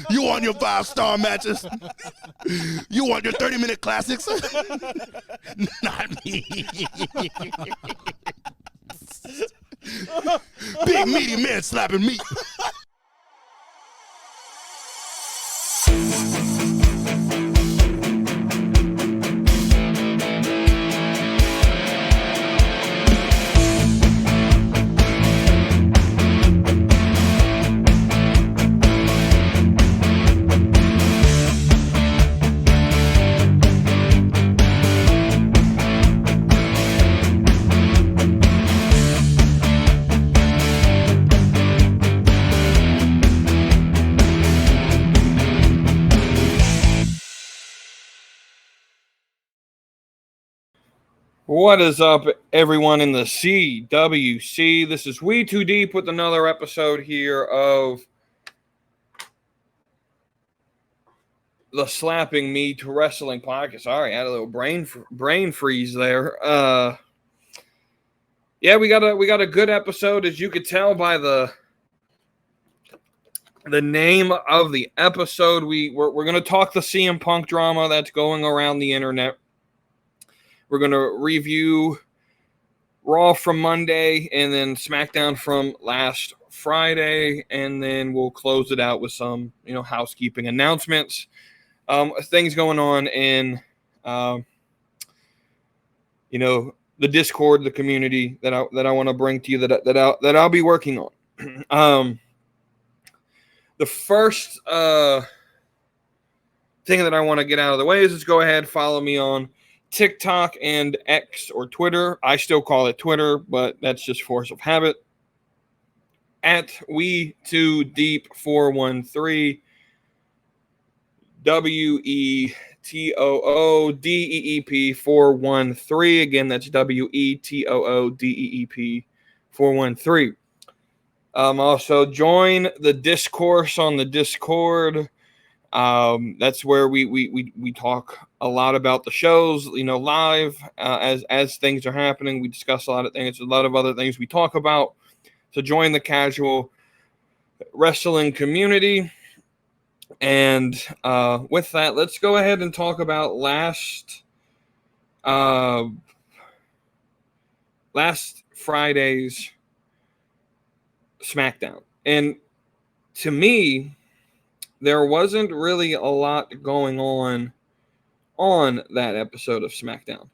You want your 5-star matches? You want your 30-minute classics? Not me. Big meaty man slapping meat. What is up, everyone in the CWC? This is We Too Deep with another episode here of the Slapping Meat Wrestling Podcast. Sorry, I had a little brain freeze there. Yeah, we got a good episode, as you could tell by the name of the episode. We're going to talk the CM Punk drama that's going around the internet. We're going to review Raw from Monday and then SmackDown from last Friday, and then we'll close it out with some, housekeeping announcements. Things going on in, the Discord, the community that I want to bring to you that I'll be working on. The first thing that I want to get out of the way is just go ahead, follow me on TikTok and X or Twitter. I still call it Twitter, but that's just force of habit. At We2Deep413, WETOODEEP 413. Again, that's WETOODEEP 413. Also join the discourse on the Discord. That's where we talk a lot about the shows, live, as things are happening. We discuss a lot of things, a lot of other things we talk about. So join the casual wrestling community. And with that, let's go ahead and talk about last Friday's SmackDown. And to me, there wasn't really a lot going on that episode of SmackDown.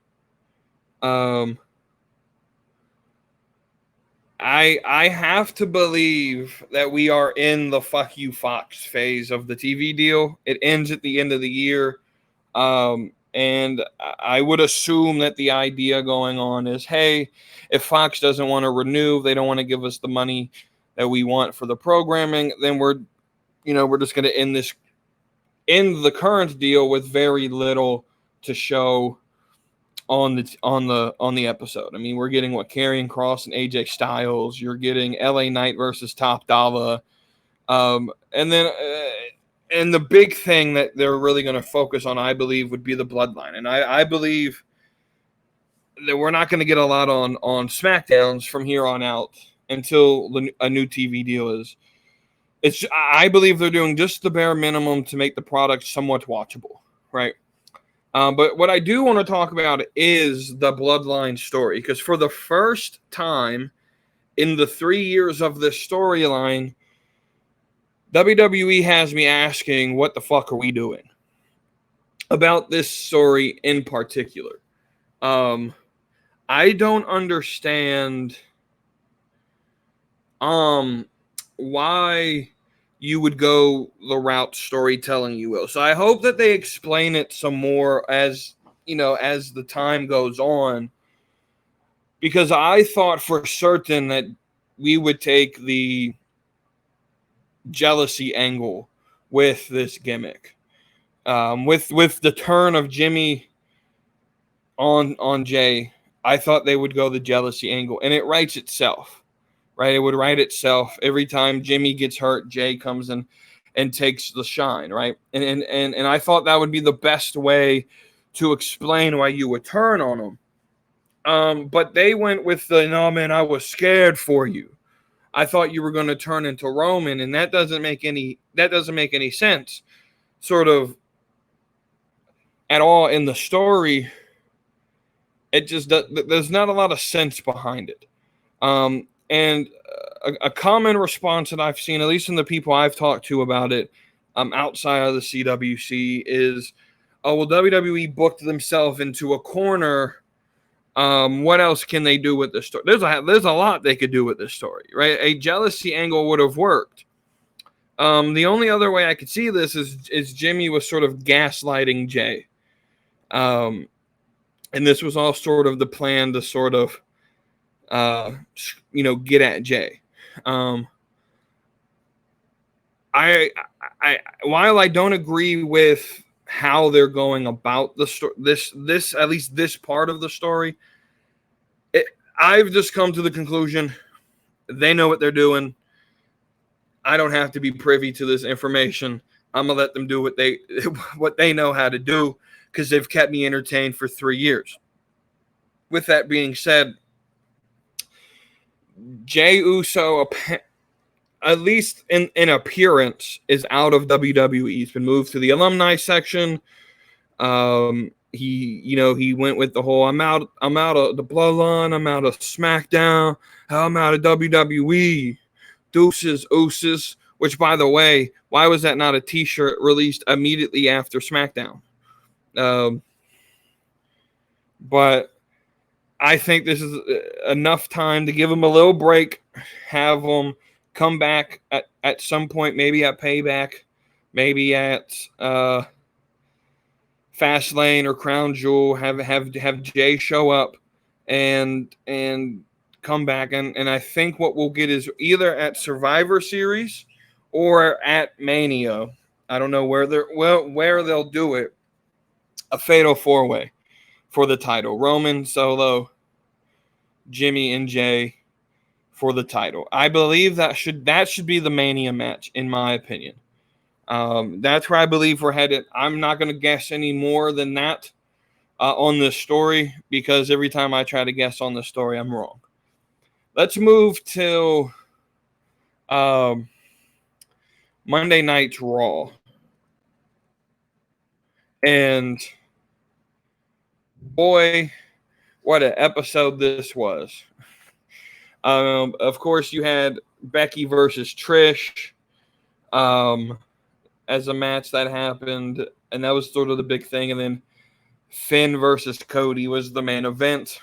I have to believe that we are in the fuck you Fox phase of the TV deal. It ends at the end of the year. And I would assume that the idea going on is, hey, if Fox doesn't want to renew, they don't want to give us the money that we want for the programming, then we're just going to end the current deal with very little to show on the episode. I mean, we're getting Karrion Kross and AJ Styles. You're getting LA Knight versus Top Dollar, and then and the big thing that they're really going to focus on, I believe, would be the Bloodline. And I believe that we're not going to get a lot on SmackDowns from here on out until a new TV deal is. I believe they're doing just the bare minimum to make the product somewhat watchable, right? But what I do want to talk about is the Bloodline story, because for the first time in the 3 years of this storyline, WWE has me asking, what the fuck are we doing about this story in particular? I don't understand why you would go the route storytelling you will. So I hope that they explain it some more as the time goes on, because I thought for certain that we would take the jealousy angle with this gimmick. With the turn of Jimmy on Jay, I thought they would go the jealousy angle, and it writes itself. Right, it would write itself. Every time Jimmy gets hurt, Jay comes in and takes the shine, right? And I thought that would be the best way to explain why you would turn on him. But they went with the, no, man, I was scared for you. I thought you were going to turn into Roman, and that doesn't make any sense, sort of, at all in the story. It just there's not a lot of sense behind it. And a common response that I've seen, at least in the people I've talked to about it, outside of the CWC, is, oh, well, WWE booked themselves into a corner. What else can they do with this story? There's a lot they could do with this story, right? A jealousy angle would have worked. The only other way I could see this is Jimmy was sort of gaslighting Jay. And this was all sort of the plan to sort of, get at Jay. While I don't agree with how they're going about the story, this at least this part of the story, I've just come to the conclusion they know what they're doing. I don't have to be privy to this information. I'm gonna let them do what they know how to do, because they've kept me entertained for 3 years. With that being said, Jay Uso, at least in appearance, is out of WWE. He's been moved to the alumni section. He went with the whole I'm out of the bloodline, I'm out of SmackDown, I'm out of WWE. Deuces, ooses. Which, by the way, why was that not a t-shirt released immediately after SmackDown? But I think this is enough time to give them a little break, have them come back at some point, maybe at Payback, maybe at Fastlane or Crown Jewel, have Jay show up and come back. And I think what we'll get is either at Survivor Series or at Mania. I don't know where they'll do it. A fatal 4-way for the title. Roman, Solo, Jimmy, and Jay for the title. I believe that should be the Mania match, in my opinion. That's where I believe we're headed. I'm not going to guess any more than that on this story, because every time I try to guess on the story, I'm wrong. Let's move to Monday Night's Raw. And boy, what an episode this was. Of course, you had Becky versus Trish as a match that happened, and that was sort of the big thing. And then Finn versus Cody was the main event.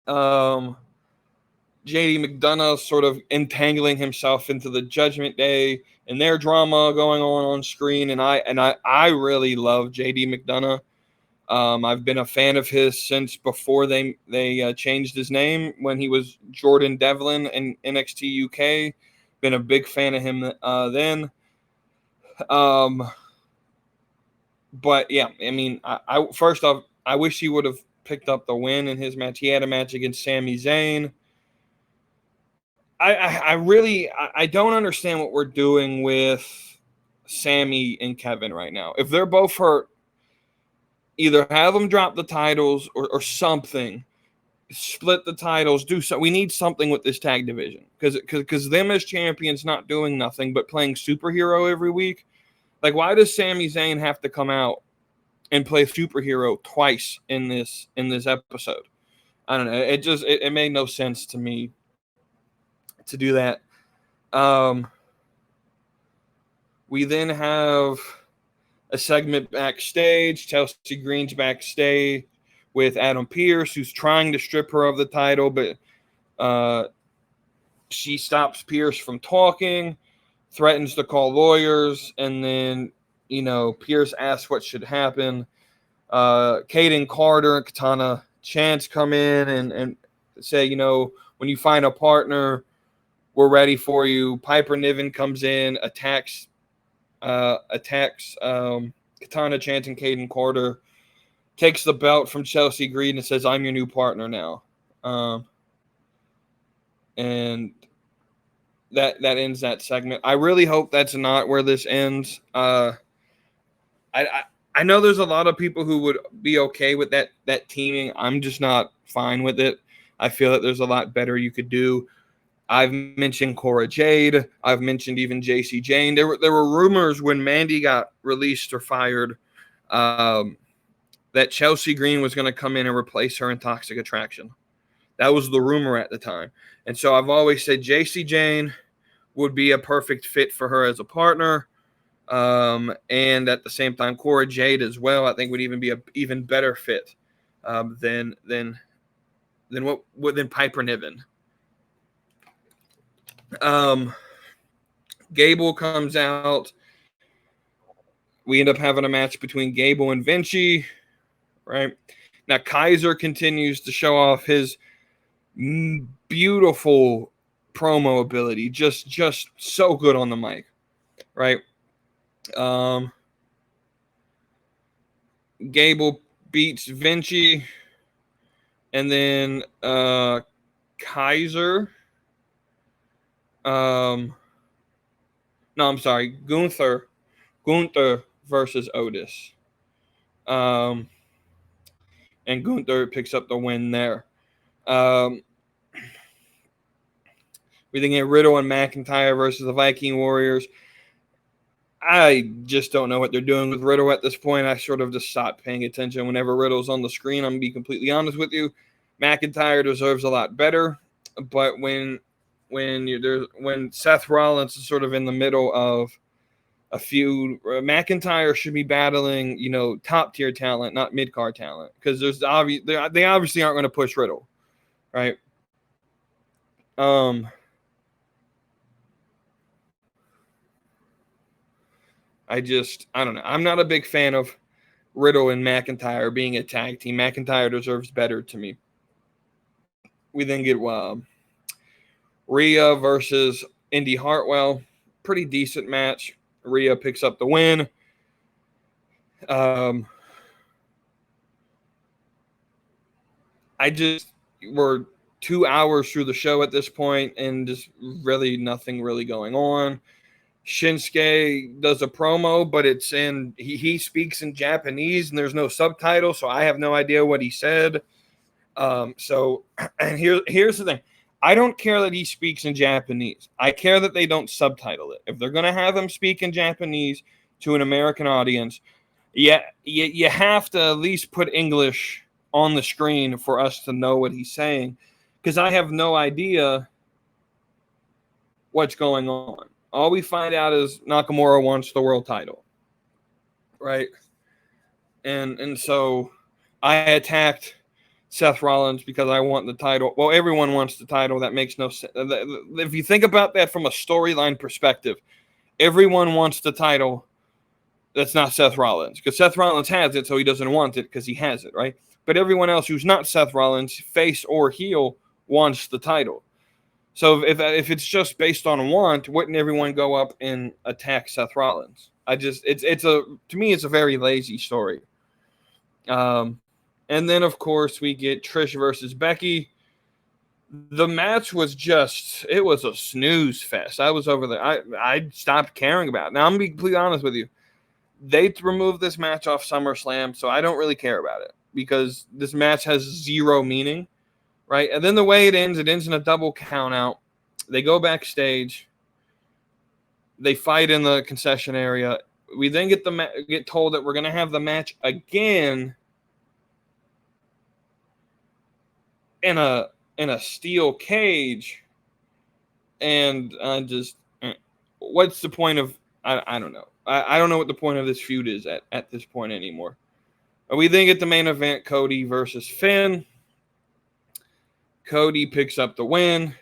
JD McDonough sort of entangling himself into the Judgment Day and their drama going on screen, and I really love JD McDonough. I've been a fan of his since before they changed his name, when he was Jordan Devlin in NXT UK. Been a big fan of him then. But yeah, I mean, I first off, I wish he would have picked up the win in his match. He had a match against Sami Zayn. I don't understand what we're doing with Sami and Kevin right now. If they're both hurt, either have them drop the titles or something, split the titles, do so. We need something with this tag division, because them as champions not doing nothing but playing superhero every week. Like, why does Sami Zayn have to come out and play superhero twice in this episode? I don't know. It made no sense to me to do that. We then have a segment backstage. Chelsea Green's backstage with Adam Pearce, who's trying to strip her of the title, but she stops Pearce from talking, threatens to call lawyers, and then, Pearce asks what should happen. Kaden Carter and Katana Chance come in and say, when you find a partner, we're ready for you. Piper Niven comes in, attacks Katana Chance and Kaden Carter, takes the belt from Chelsea Green and says, I'm your new partner now. And that ends that segment. I really hope that's not where this ends. I know there's a lot of people who would be okay with that teaming. I'm just not fine with it. I feel that there's a lot better you could do. I've mentioned Cora Jade. I've mentioned even JC Jane. There were rumors when Mandy got released or fired that Chelsea Green was going to come in and replace her in Toxic Attraction. That was the rumor at the time. And so I've always said JC Jane would be a perfect fit for her as a partner. And at the same time, Cora Jade as well, I think would even be an even better fit than Piper Niven. Gable comes out. We end up having a match between Gable and Vinci, right? Now Kaiser continues to show off his beautiful promo ability, just so good on the mic, right? Gable beats Vinci, and then Kaiser. No, I'm sorry, Gunther versus Otis. And Gunther picks up the win there. We then get Riddle and McIntyre versus the Viking Warriors. I just don't know what they're doing with Riddle at this point. I sort of just stopped paying attention whenever Riddle's on the screen. I'm going to be completely honest with you. McIntyre deserves a lot better, but when Seth Rollins is sort of in the middle of a feud, McIntyre should be battling, top tier talent, not mid card talent, because they obviously aren't going to push Riddle, right? I don't know. I'm not a big fan of Riddle and McIntyre being a tag team. McIntyre deserves better to me. We then get Rhea versus Indy Hartwell. Pretty decent match. Rhea picks up the win. We're 2 hours through the show at this point, and just really nothing really going on. Shinsuke does a promo, but he speaks in Japanese and there's no subtitle, so I have no idea what he said. And here's the thing. I don't care that he speaks in Japanese. I care that they don't subtitle it. If they're going to have him speak in Japanese to an American audience, you have to at least put English on the screen for us to know what he's saying, because I have no idea what's going on. All we find out is Nakamura wants the world title, right? And so I attacked Seth Rollins because I want the title. Well, everyone wants the title. That makes no sense. If you think about that from a storyline perspective, everyone wants the title. That's not Seth Rollins, because Seth Rollins has it, so he doesn't want it because he has it, right? But everyone else who's not Seth Rollins, face or heel, wants the title. So if it's just based on want, wouldn't everyone go up and attack Seth Rollins? To me it's a very lazy story. And then of course we get Trish versus Becky. The match was it was a snooze fest. I was over there. I stopped caring about it. Now I'm gonna be completely honest with you. They removed this match off SummerSlam, so I don't really care about it, because this match has zero meaning. Right, and then the way it ends in a double count out. They go backstage. They fight in the concession area. We then get told that we're going to have the match again in a steel cage, and what's the point of? I don't know. I don't know what the point of this feud is at this point anymore. We then get the main event: Cody versus Finn. Cody picks up the win.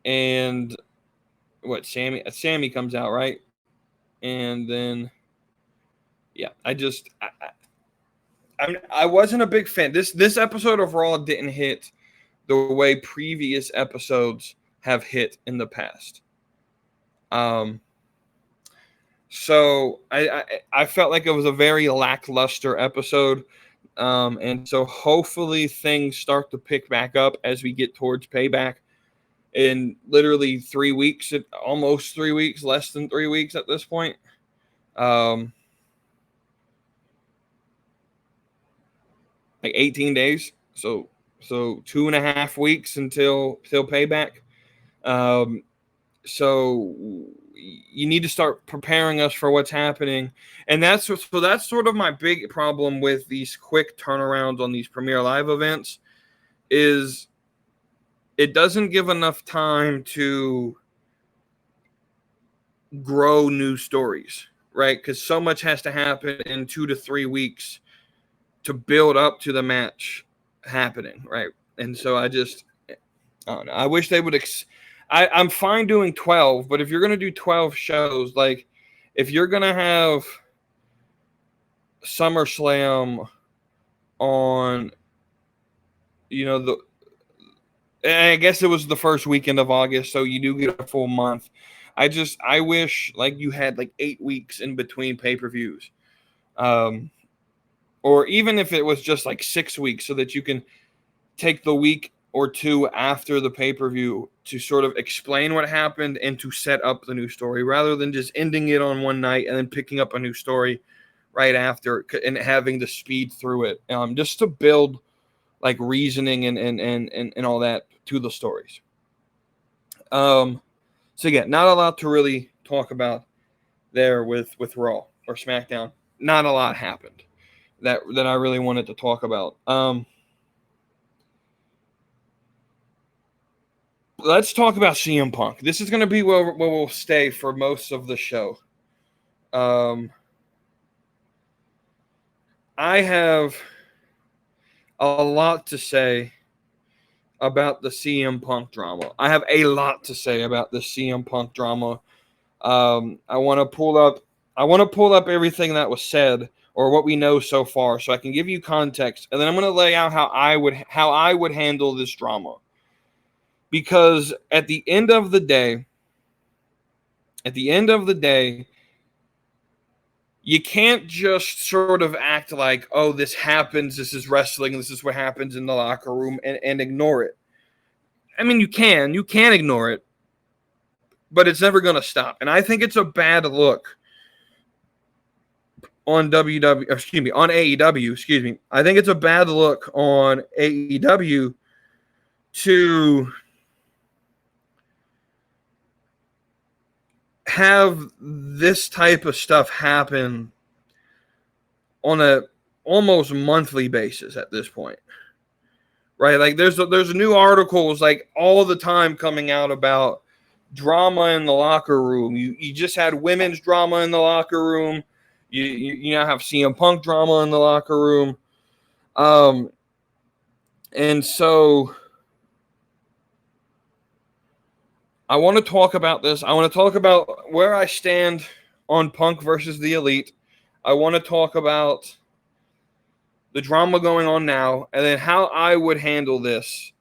And Sammy comes out, right? And then, yeah, I wasn't a big fan. This episode of Raw didn't hit the way previous episodes have hit in the past. So I felt like it was a very lackluster episode. And so hopefully things start to pick back up as we get towards Payback in literally 3 weeks, almost 3 weeks, less than 3 weeks at this point. Like 18 days. So So 2.5 weeks until Payback. So you need to start preparing us for what's happening, and that's sort of my big problem with these quick turnarounds on these Premiere Live events. Is it doesn't give enough time to grow new stories, right? Because so much has to happen in 2 to 3 weeks to build up to the match happening, right? And so I don't know. I wish they would. I'm fine doing 12, but if you're going to do 12 shows, like if you're going to have SummerSlam on, I guess it was the first weekend of August, so you do get a full month. I wish like you had like 8 weeks in between pay-per-views. Or even if it was just like 6 weeks so that you can take the week or two after the pay-per-view to sort of explain what happened and to set up the new story rather than just ending it on one night and then picking up a new story right after and having to speed through it. Just to build like reasoning and all that to the stories. So again, not a lot to really talk about there with Raw or SmackDown. Not a lot happened that I really wanted to talk about. Let's talk about CM Punk. This is going to be where we'll stay for most of the show. I have a lot to say about the CM Punk drama. I have a lot to say about the CM Punk drama. I want to pull up everything that was said or what we know so far, so I can give you context, and then I'm going to lay out how I would handle this drama. Because at the end of the day, you can't just sort of act like, oh, this happens, this is wrestling, this is what happens in the locker room, and ignore it. I mean, you can ignore it, but it's never going to stop. And I think it's a bad look on AEW, I think it's a bad look on AEW to have this type of stuff happen on a almost monthly basis at this point, right? Like there's new articles like all the time coming out about drama in the locker room. You just had women's drama in the locker room. You now have CM Punk drama in the locker room. And so I want to talk about this. I want to talk about where I stand on Punk versus the Elite. I want to talk about the drama going on now and then how I would handle this.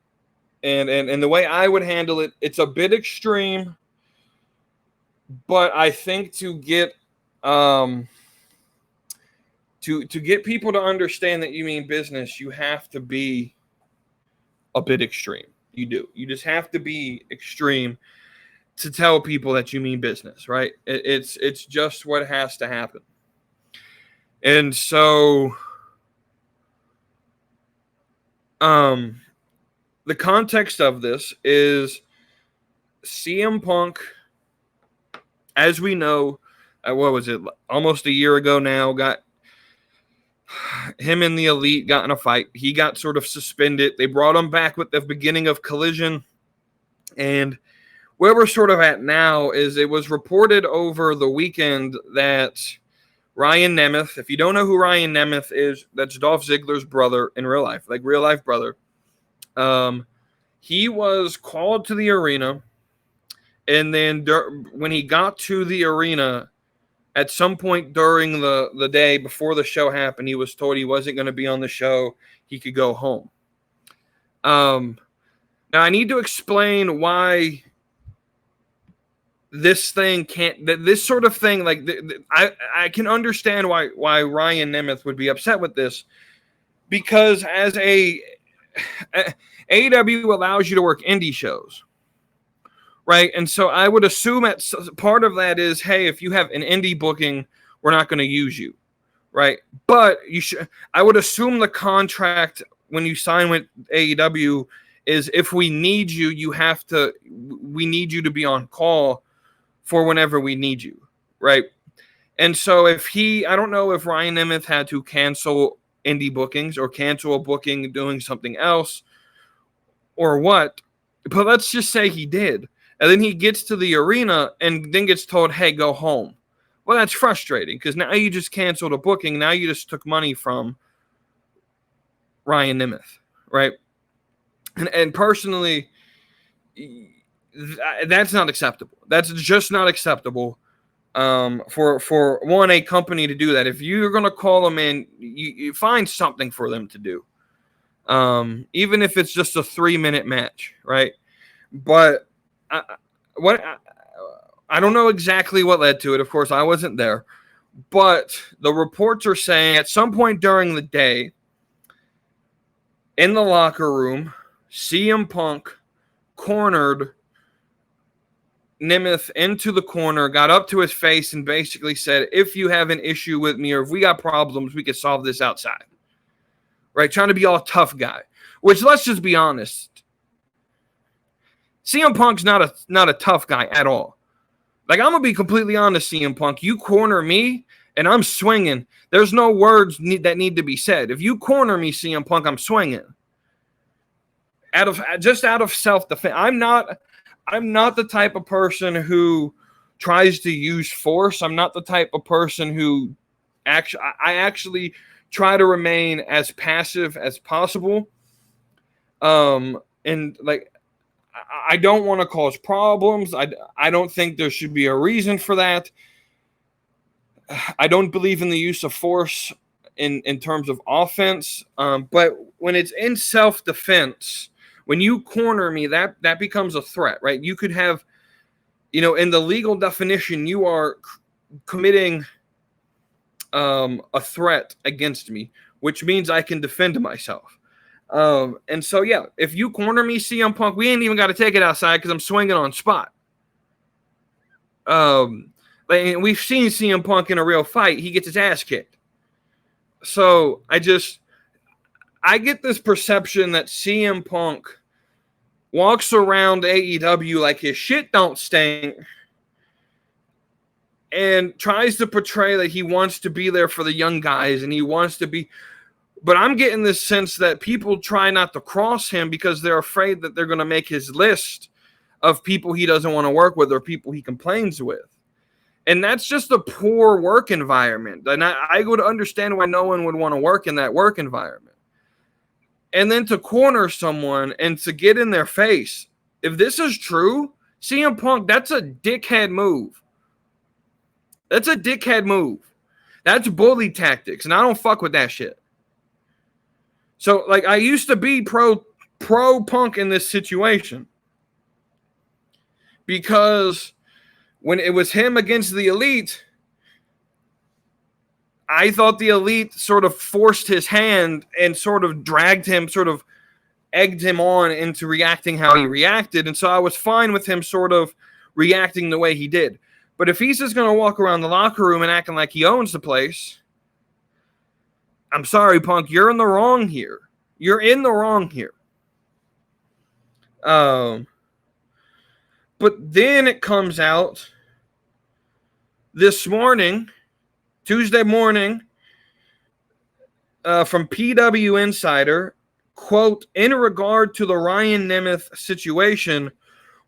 And the way I would handle it, it's a bit extreme, but I think to get to get people to understand that you mean business, you have to be a bit extreme. You do. You just have to be extreme to tell people that you mean business, right? It's just what has to happen. And so the context of this is CM Punk, as we know, what was it, almost a year ago now, got him and the Elite got in a fight. He got sort of suspended. They brought him back with the beginning of Collision. And where we're sort of at now is it was reported over the weekend that Ryan Nemeth, if you don't know who Ryan Nemeth is, that's Dolph Ziggler's brother in real life, like real life brother. He was called to the arena, and then when he got to the arena, at some point during the day before the show happened, he was told he wasn't going to be on the show. He could go home. Now, I need to explain why this thing this sort of thing, like I can understand why Ryan Nemeth would be upset with this, because as AEW allows you to work indie shows, right? And so I would assume that part of that is, hey, if you have an indie booking, we're not going to use you, right? But I would assume the contract when you sign with AEW is if we need you, we need you to be on call for whenever we need you, right? And so I don't know if Ryan Nemeth had to cancel indie bookings or cancel a booking doing something else or what, but let's just say he did. And then he gets to the arena and then gets told, hey, go home. Well, that's frustrating because now you just canceled a booking. Now you just took money from Ryan Nemeth, right? And personally, that's not acceptable. That's just not acceptable for one, a company to do that. If you're going to call them in, you find something for them to do. Even if it's just a 3-minute match, right? But I don't know exactly what led to it. Of course, I wasn't there. But the reports are saying at some point during the day, in the locker room, CM Punk cornered Nemeth into the corner, got up to his face, and basically said, if you have an issue with me or if we got problems, we can solve this outside. Right? Trying to be all tough guy. Which, let's just be honest, CM Punk's not a tough guy at all. Like, I'm going to be completely honest, CM Punk. You corner me, and I'm swinging. There's no words that need to be said. If you corner me, CM Punk, I'm swinging. Out of self-defense. I'm not the type of person who tries to use force. I'm not the type of person who I actually try to remain as passive as possible. And like, I don't want to cause problems. I don't think there should be a reason for that. I don't believe in the use of force in terms of offense. But when it's in self-defense, when you corner me, that becomes a threat, right? You could have, in the legal definition, you are committing a threat against me, which means I can defend myself. And so, yeah, if you corner me, CM Punk, we ain't even got to take it outside because I'm swinging on spot. We've seen CM Punk in a real fight. He gets his ass kicked. So I get this perception that CM Punk walks around AEW like his shit don't stink and tries to portray that he wants to be there for the young guys and he wants to be. But I'm getting this sense that people try not to cross him because they're afraid that they're going to make his list of people he doesn't want to work with or people he complains with. And that's just a poor work environment. And I would understand why no one would want to work in that work environment. And then to corner someone and to get in their face. If this is true, CM Punk, that's a dickhead move. That's a dickhead move. That's bully tactics. And I don't fuck with that shit. So, like, I used to be pro Punk in this situation. Because when it was him against the Elite, I thought the Elite sort of forced his hand and sort of dragged him, sort of egged him on into reacting how he reacted. And so I was fine with him sort of reacting the way he did. But if he's just going to walk around the locker room and acting like he owns the place, I'm sorry, Punk, you're in the wrong here. You're in the wrong here. But then it comes out this morning, Tuesday morning, from PW Insider, quote, in regard to the Ryan Nemeth situation,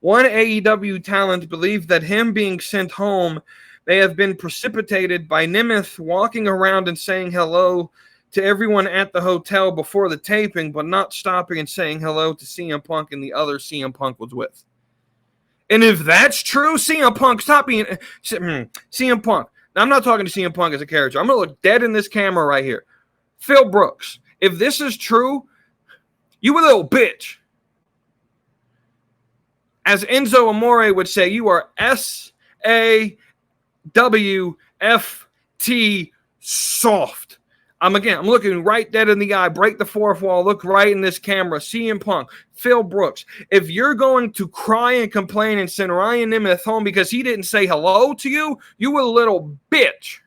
one AEW talent believed that him being sent home may have been precipitated by Nemeth walking around and saying hello to everyone at the hotel before the taping, but not stopping and saying hello to CM Punk and the other CM Punk was with. And if that's true, CM Punk, stop being CM Punk. Now, I'm not talking to CM Punk as a character. I'm going to look dead in this camera right here. Phil Brooks, if this is true, you a little bitch. As Enzo Amore would say, you are SAWFT soft. I'm looking right dead in the eye, break the fourth wall, look right in this camera, CM Punk, Phil Brooks. If you're going to cry and complain and send Ryan Nemeth home because he didn't say hello to you, you a little bitch.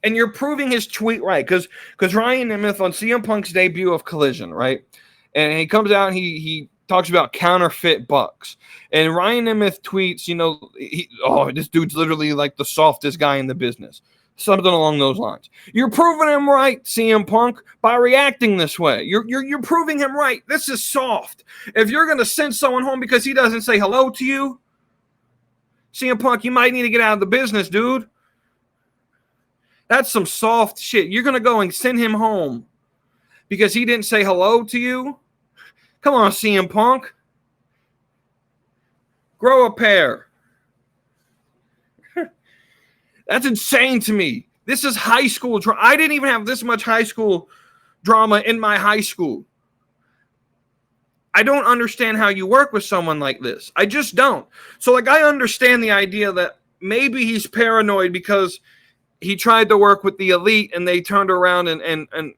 And you're proving his tweet right, because Ryan Nemeth on CM Punk's debut of Collision, right? And he comes out and he talks about counterfeit bucks. And Ryan Nemeth tweets, this dude's literally like the softest guy in the business. Something along those lines. You're proving him right, CM Punk, by reacting this way. You're proving him right. This is soft. If you're going to send someone home because he doesn't say hello to you, CM Punk, you might need to get out of the business, dude. That's some soft shit. You're going to go and send him home because he didn't say hello to you? Come on, CM Punk. Grow a pair. That's insane to me. This is high school drama. I didn't even have this much high school drama in my high school. I don't understand how you work with someone like this. I just don't. So, I understand the idea that maybe he's paranoid because he tried to work with the elite and they turned around and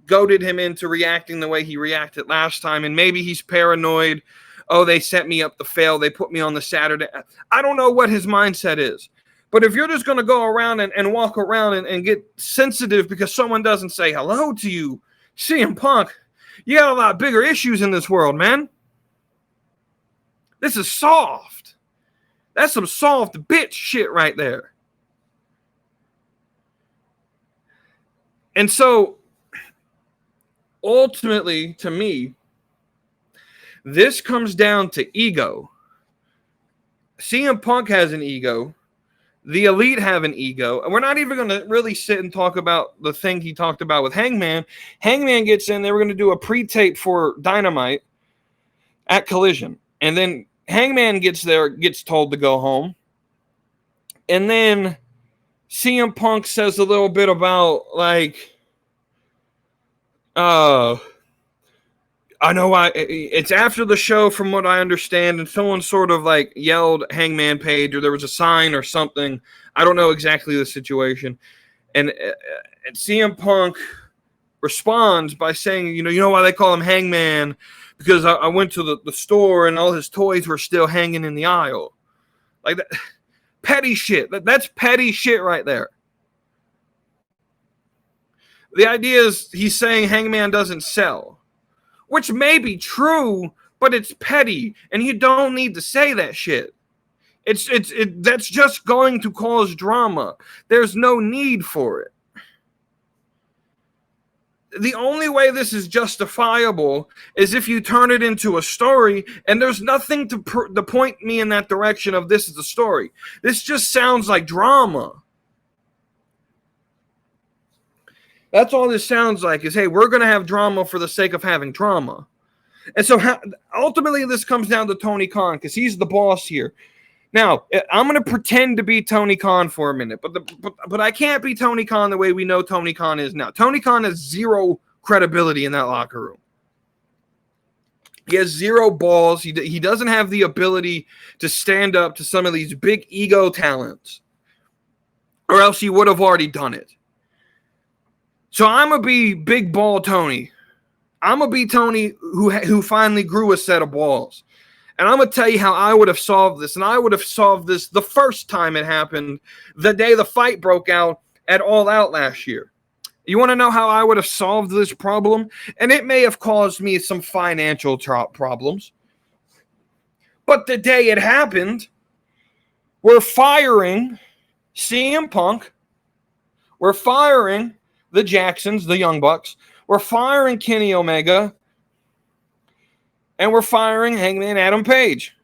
goaded him into reacting the way he reacted last time. And maybe he's paranoid. Oh, they set me up to fail. They put me on the Saturday. I don't know what his mindset is. But if you're just going to go around and walk around and get sensitive because someone doesn't say hello to you, CM Punk, you got a lot bigger issues in this world, man. This is soft. That's some soft bitch shit right there. And so, ultimately, to me, this comes down to ego. CM Punk has an ego. The elite have an ego. And we're not even going to really sit and talk about the thing he talked about with Hangman. Hangman gets in. They were going to do a pre-tape for Dynamite at Collision. And then Hangman gets there, gets told to go home. And then CM Punk says a little bit about, I know it's after the show from what I understand, and someone sort of yelled Hangman Page, or there was a sign or something. I don't know exactly the situation. And CM Punk responds by saying, you know why they call him Hangman? Because I went to the store and all his toys were still hanging in the aisle. Like that. Petty shit. That's petty shit right there. The idea is he's saying Hangman doesn't sell, which may be true, but it's petty, and you don't need to say that shit. That's just going to cause drama. There's no need for it. The only way this is justifiable is if you turn it into a story, and there's nothing to point me in that direction of this is the story. This just sounds like drama. That's all this sounds like is, hey, we're going to have drama for the sake of having drama. And so ultimately this comes down to Tony Khan because he's the boss here. Now, I'm going to pretend to be Tony Khan for a minute, but I can't be Tony Khan the way we know Tony Khan is now. Tony Khan has zero credibility in that locker room. He has zero balls. He doesn't have the ability to stand up to some of these big ego talents, or else he would have already done it. So I'm going to be Big Ball Tony. I'm going to be Tony who finally grew a set of balls. And I'm going to tell you how I would have solved this. And I would have solved this the first time it happened, the day the fight broke out at All Out last year. You want to know how I would have solved this problem? And it may have caused me some financial problems. But the day it happened, we're firing CM Punk. We're firing the Jacksons, the Young Bucks. We're firing Kenny Omega. And we're firing Hangman Adam Page.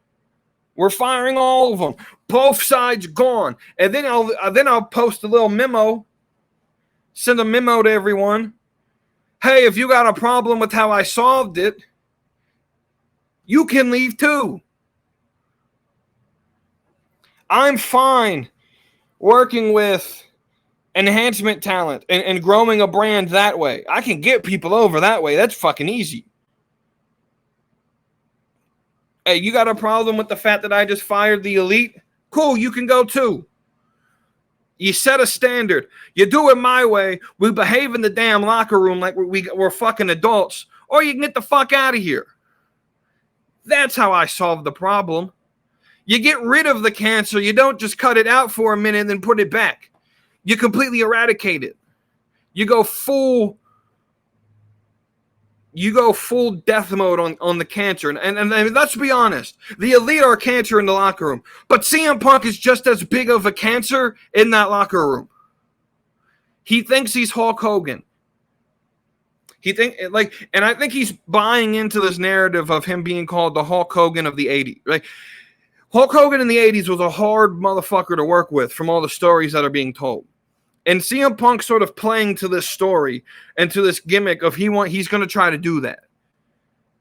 We're firing all of them. Both sides gone. And then I'll post a little memo. Send a memo to everyone. Hey, if you got a problem with how I solved it, you can leave too. I'm fine working with enhancement talent and growing a brand that way. I can get people over that way. That's fucking easy. Hey, you got a problem with the fact that I just fired the elite? Cool, you can go too. You set a standard. You do it my way. We behave in the damn locker room like we're fucking adults, or you can get the fuck out of here. That's how I solve the problem. You get rid of the cancer. You don't just cut it out for a minute and then put it back. You completely eradicate it. You go full death mode on the cancer. And let's be honest, the elite are cancer in the locker room. But CM Punk is just as big of a cancer in that locker room. He thinks he's Hulk Hogan. And I think he's buying into this narrative of him being called the Hulk Hogan of the 80s. Right? Hulk Hogan in the 80s was a hard motherfucker to work with from all the stories that are being told. And CM Punk sort of playing to this story and to this gimmick of he's going to try to do that.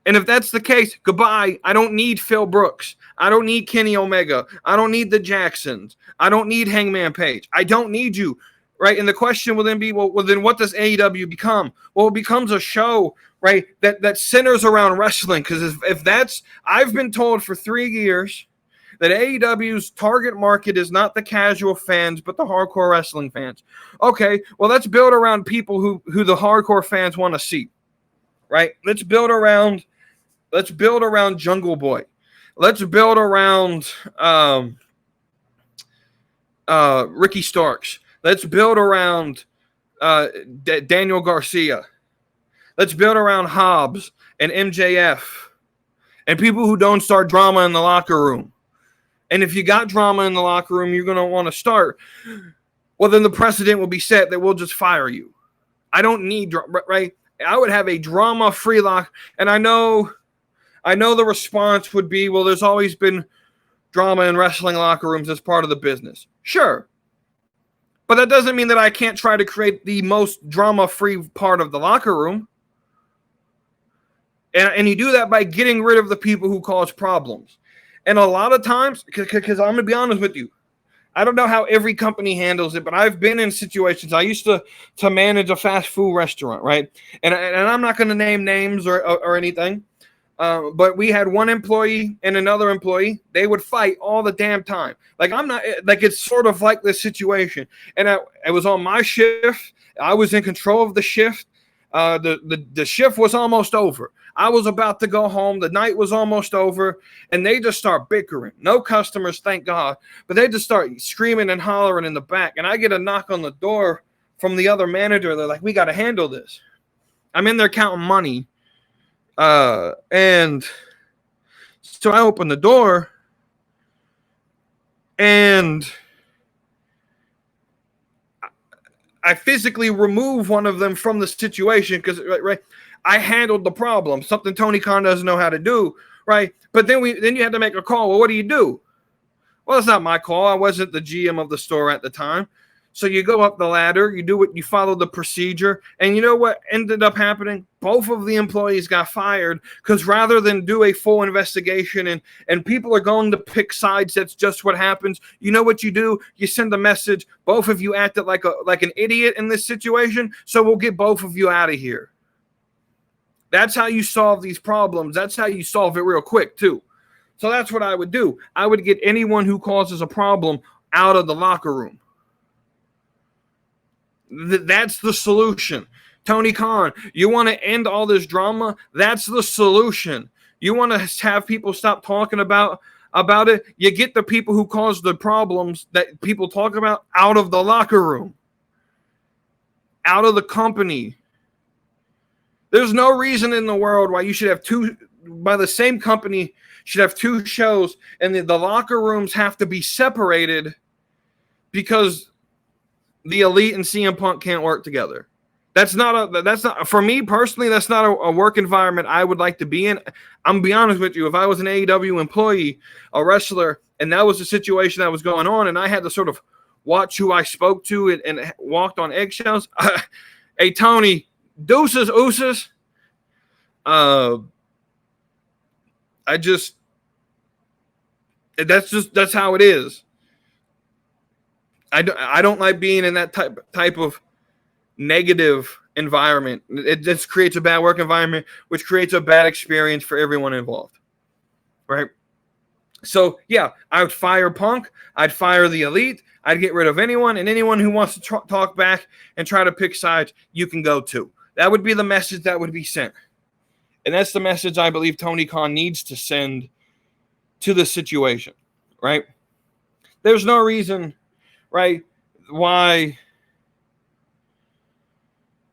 And if that's the case, goodbye. I don't need Phil Brooks. I don't need Kenny Omega. I don't need the Jacksons. I don't need Hangman Page. I don't need you. Right? And the question will then be, well, then what does AEW become? Well, it becomes a show, right, that centers around wrestling. Because if that's, I've been told for 3 years that AEW's target market is not the casual fans, but the hardcore wrestling fans. Okay, well, let's build around people who the hardcore fans want to see, right? Let's build around Jungle Boy. Let's build around Ricky Starks. Let's build around Daniel Garcia. Let's build around Hobbs and MJF and people who don't start drama in the locker room. And if you got drama in the locker room, you're going to want to start. Well, then the precedent will be set that we'll just fire you. I don't need, right? I would have a drama-free lock. And I know the response would be, well, there's always been drama in wrestling locker rooms as part of the business. Sure. But that doesn't mean that I can't try to create the most drama-free part of the locker room. And you do that by getting rid of the people who cause problems. And a lot of times, because I'm going to be honest with you, I don't know how every company handles it, but I've been in situations. I used to manage a fast food restaurant, right? And I'm not going to name names or anything, but we had one employee and another employee. They would fight all the damn time. It's sort of like this situation. And it was on my shift. I was in control of the shift. The shift was almost over. I was about to go home. The night was almost over, and they just start bickering. No customers, thank God, but they just start screaming and hollering in the back. And I get a knock on the door from the other manager. They're like, "We got to handle this." I'm in there counting money, and so I open the door, and I physically remove one of them from the situation because right, I handled the problem. Something Tony Khan doesn't know how to do, right? But then you had to make a call. Well, what do you do? Well, it's not my call. I wasn't the GM of the store at the time. So you go up the ladder, you follow the procedure, and you know what ended up happening? Both of the employees got fired because rather than do a full investigation and people are going to pick sides, that's just what happens. You know what you do? You send a message. Both of you acted like an idiot in this situation, so we'll get both of you out of here. That's how you solve these problems. That's how you solve it real quick, too. So that's what I would do. I would get anyone who causes a problem out of the locker room. That's the solution. Tony Khan, you want to end all this drama? That's the solution. You want to have people stop talking about it? You get the people who cause the problems that people talk about out of the locker room, out of the company. There's no reason in the world why you should have by the same company should have two shows and the locker rooms have to be separated because the Elite and CM Punk can't work together. That's not for me personally. That's not a work environment I would like to be in. I'm gonna be honest with you. If I was an AEW employee, a wrestler, and that was the situation that was going on, and I had to sort of watch who I spoke to and walked on eggshells. Hey Tony, deuces, ooses. That's how it is. I don't like being in that type of negative environment. It just creates a bad work environment, which creates a bad experience for everyone involved. Right? So, yeah, I would fire Punk. I'd fire the Elite. I'd get rid of anyone, and anyone who wants to talk back and try to pick sides, you can go to. That would be the message that would be sent. And that's the message I believe Tony Khan needs to send to the situation, right? There's no reason, right, why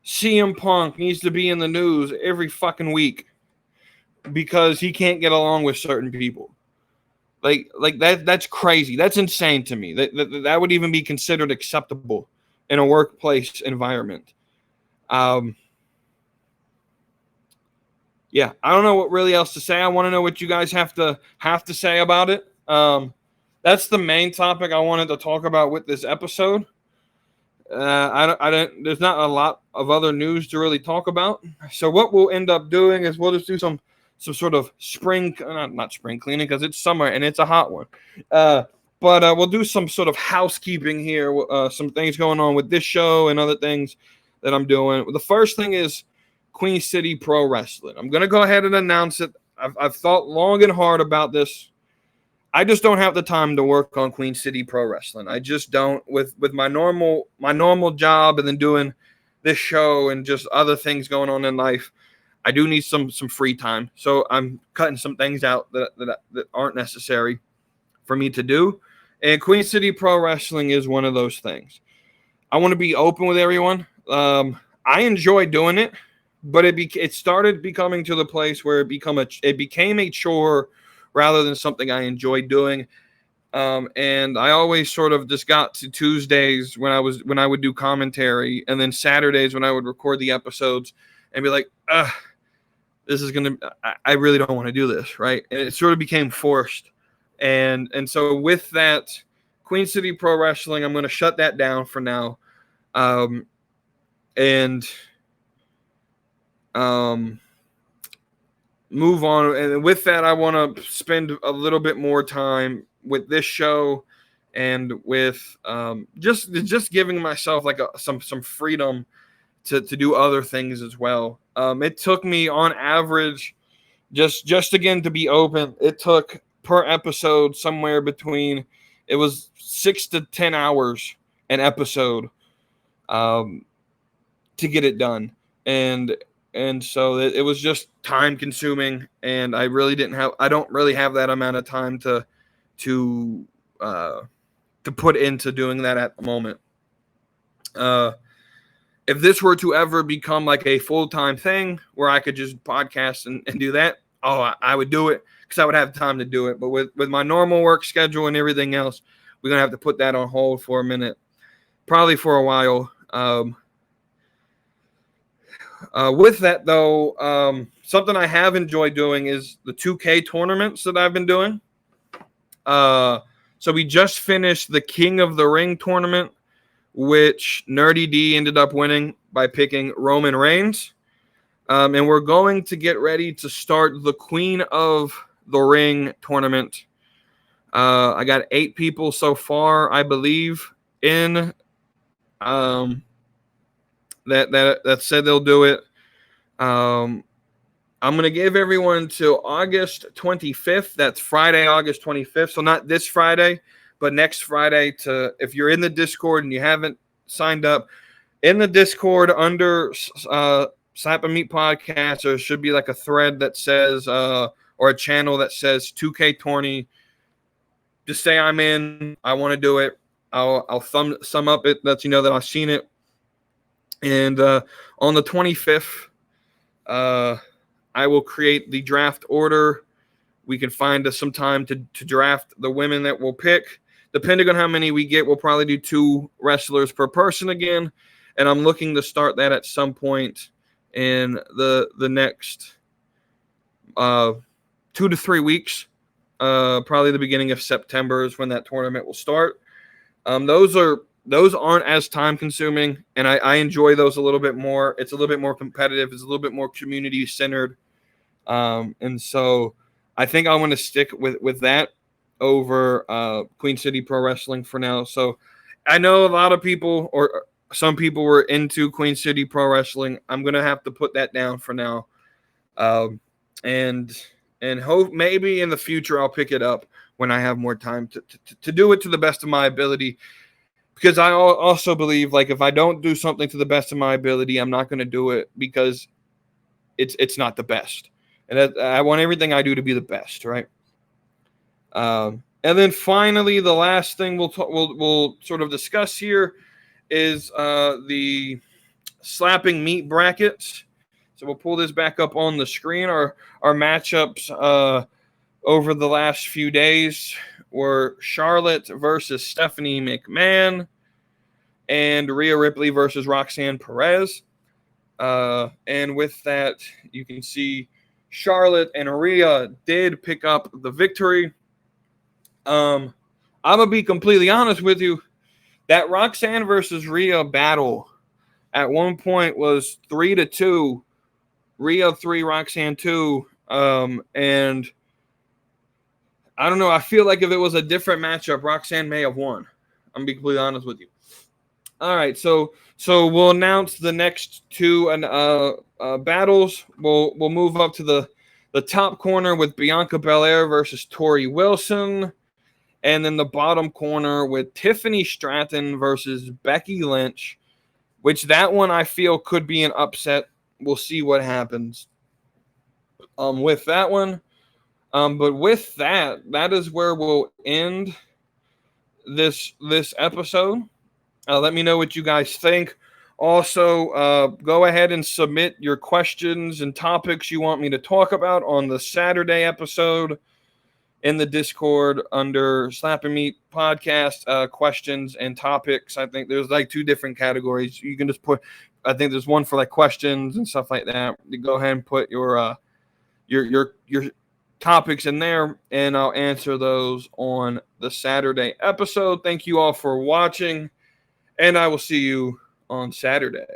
CM Punk needs to be in the news every fucking week because he can't get along with certain people. Like that's crazy. That's insane to me. That would even be considered acceptable in a workplace environment. Yeah, I don't know what really else to say. I want to know what you guys have to say about it. That's the main topic I wanted to talk about with this episode. I don't. There's not a lot of other news to really talk about. So what we'll end up doing is we'll just do some sort of spring, not spring cleaning because it's summer and it's a hot one. But we'll do some sort of housekeeping here. Some things going on with this show and other things that I'm doing. The first thing is Queen City Pro Wrestling. I'm gonna go ahead and announce it. I've thought long and hard about this. I just don't have the time to work on Queen City Pro Wrestling. I just don't with my normal job and then doing this show and just other things going on in life. I do need some free time. So I'm cutting some things out that aren't necessary for me to do. And Queen City Pro Wrestling is one of those things. I want to be open with everyone. I enjoy doing it, but it started becoming to the place where it became a chore rather than something I enjoyed doing. And I always sort of just got to Tuesdays when I would do commentary, and then Saturdays when I would record the episodes and be like, I really don't want to do this, right? And it sort of became forced. And so with that, Queen City Pro Wrestling, I'm going to shut that down for now. And move on. And with that, I want to spend a little bit more time with this show and with just giving myself like some freedom to do other things as well. It took me on average, just again to be open, it took per episode somewhere between, it was 6 to 10 hours an episode to get it done. And so it was just time consuming, and I don't really have that amount of time to put into doing that at the moment. If this were to ever become like a full-time thing where I could just podcast and do that, I would do it because I would have time to do it. But with my normal work schedule and everything else, we're going to have to put that on hold for a minute, probably for a while. With that, though, something I have enjoyed doing is the 2K tournaments that I've been doing. So we just finished the King of the Ring tournament, which Nerdy D ended up winning by picking Roman Reigns. And we're going to get ready to start the Queen of the Ring tournament. I got 8 people so far, I believe, in that said they'll do it. I'm going to give everyone till August 25th. That's Friday, August 25th. So not this Friday, but next Friday. If you're in the Discord and you haven't signed up, in the Discord under Slap and Meat Podcast, there should be like a thread that says, or a channel that says 2K Tourney. Just say I'm in. I want to do it. I'll sum up it. Let you know that I've seen it. And on the 25th, I will create the draft order. We can find some time to draft the women that we'll pick. Depending on how many we get, we'll probably do 2 wrestlers per person again. And I'm looking to start that at some point in the next 2 to 3 weeks. Probably the beginning of September is when that tournament will start. Those aren't as time consuming, and I enjoy those a little bit more. It's a little bit more competitive. It's a little bit more community centered. And so I think I want to stick with that over Queen City Pro Wrestling for now. So I know a lot of people, or some people, were into Queen City Pro Wrestling. I'm going to have to put that down for now. And hope maybe in the future I'll pick it up when I have more time to do it to the best of my ability. Because I also believe, like, if I don't do something to the best of my ability, I'm not going to do it because it's not the best. And I want everything I do to be the best, right? And then finally, the last thing we'll sort of discuss here is the slapping meat brackets. So we'll pull this back up on the screen. Our matchups over the last few days were Charlotte versus Stephanie McMahon and Rhea Ripley versus Roxanne Perez. And with that, you can see Charlotte and Rhea did pick up the victory. I'm going to be completely honest with you. That Roxanne versus Rhea battle at one point was 3-2. Rhea 3, Roxanne 2. And I don't know. I feel like if it was a different matchup, Roxanne may have won. I'm going to be completely honest with you. All right. So we'll announce the next two battles. We'll move up to the top corner with Bianca Belair versus Tori Wilson. And then the bottom corner with Tiffany Stratton versus Becky Lynch, which that one I feel could be an upset. We'll see what happens with that one. But with that is where we'll end this episode. Let me know what you guys think. Also, go ahead and submit your questions and topics you want me to talk about on the Saturday episode in the Discord under Slap and Meat Podcast questions and topics. I think there's like 2 different categories. You can just put, I think there's one for like questions and stuff like that. You go ahead and put your topics in there, and I'll answer those on the Saturday episode. Thank you all for watching, and I will see you on Saturday.